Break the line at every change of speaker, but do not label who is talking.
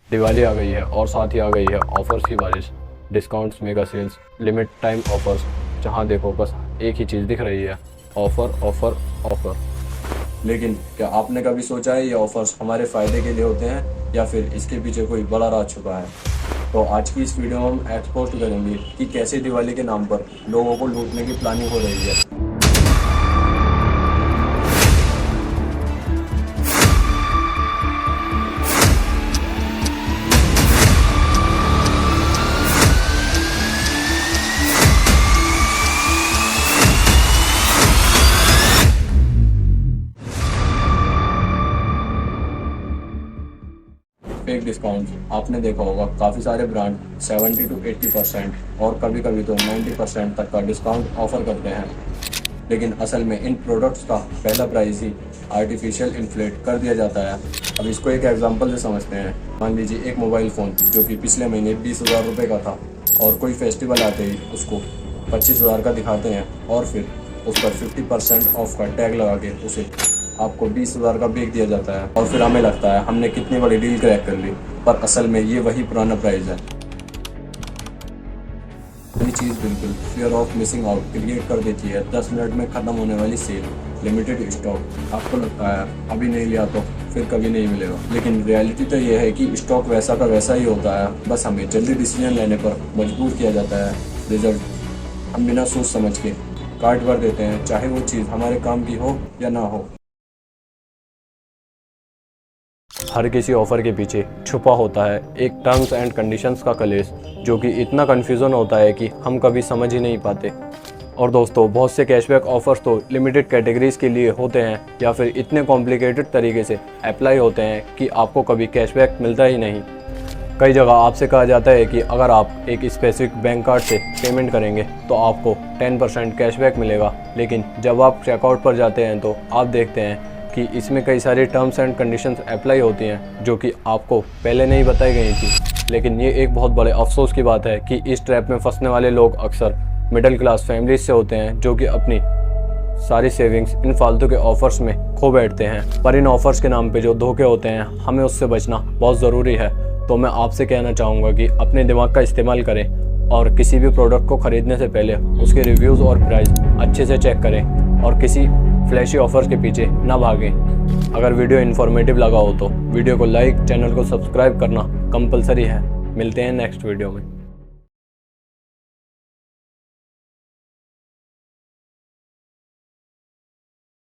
दिवाली आ गई है और साथ ही आ गई है ऑफर्स की बारिश। Discounts, mega sales, limit time offers, जहां देखो बस एक ही चीज़ दिख रही है, ऑफ़र ऑफ़र ऑफ़र। लेकिन क्या आपने कभी सोचा है ये ऑफर्स हमारे फ़ायदे के लिए होते हैं या फिर इसके पीछे कोई बड़ा राज छुपा है? तो आज की इस वीडियो में हम एक्सपोज करेंगे कि कैसे दिवाली के नाम पर लोगों को लूटने की प्लानिंग हो रही है। फेक डिस्काउंट आपने देखा होगा, काफ़ी सारे ब्रांड 70 to 80% और कभी कभी तो 90% तक का डिस्काउंट ऑफर करते हैं। लेकिन असल में इन प्रोडक्ट्स का पहला प्राइस ही आर्टिफिशियल इन्फ्लेट कर दिया जाता है। अब इसको एक एग्जांपल से समझते हैं। मान लीजिए एक मोबाइल फ़ोन जो कि पिछले महीने 20,000 रुपये का था और कोई फेस्टिवल आते ही उसको 25,000 का दिखाते हैं और फिर उस पर 50% ऑफ का टैग लगा के उसे आपको 20,000 का बेच दिया जाता है और फिर हमें लगता है हमने कितनी बड़ी डील क्रैक कर ली, पर असल में ये वही पुराना प्राइस है। ये चीज़ बिल्कुल fear of missing out create कर देती है। 10 मिनट में ख़त्म होने वाली सेल, लिमिटेड स्टॉक। आपको लगता है अभी नहीं लिया तो फिर कभी नहीं मिलेगा, लेकिन रियलिटी तो ये है कि स्टॉक वैसा का वैसा ही होता है, बस हमें जल्दी डिसीजन लेने पर मजबूर किया जाता है। रिजल्ट हम बिना सोच समझ के कार्ट भर देते हैं, चाहे वो चीज़ हमारे काम की हो या ना हो। हर किसी ऑफ़र के पीछे छुपा होता है एक टर्म्स एंड कंडीशंस का कलेश, जो कि इतना कन्फ्यूज़न होता है कि हम कभी समझ ही नहीं पाते। और दोस्तों, बहुत से कैशबैक ऑफ़र्स तो लिमिटेड कैटेगरीज़ के लिए होते हैं या फिर इतने कॉम्प्लिकेटेड तरीके से अप्लाई होते हैं कि आपको कभी कैशबैक मिलता ही नहीं। कई जगह आपसे कहा जाता है कि अगर आप एक स्पेसिफिक बैंक कार्ड से पेमेंट करेंगे तो आपको 10% कैशबैक मिलेगा, लेकिन जब आप चेकआउट पर जाते हैं तो आप देखते हैं कि इसमें कई सारी टर्म्स एंड कंडीशंस अप्लाई होती हैं जो कि आपको पहले नहीं बताई गई थी। लेकिन ये एक बहुत बड़े अफसोस की बात है कि इस ट्रैप में फंसने वाले लोग अक्सर मिडिल क्लास फैमिलीज से होते हैं, जो कि अपनी सारी सेविंग्स इन फालतू के ऑफ़र्स में खो बैठते हैं। पर इन ऑफ़र्स के नाम पे जो धोखे होते हैं, हमें उससे बचना बहुत ज़रूरी है। तो मैं आपसे कहना चाहूँगा कि अपने दिमाग का इस्तेमाल करें और किसी भी प्रोडक्ट को ख़रीदने से पहले उसके रिव्यूज़ और प्राइस अच्छे से चेक करें और किसी फ्लैशी ऑफर्स के पीछे ना भागें। अगर वीडियो इन्फॉर्मेटिव लगा हो तो वीडियो को लाइक, चैनल को सब्सक्राइब करना कंपलसरी है। मिलते हैं नेक्स्ट वीडियो में।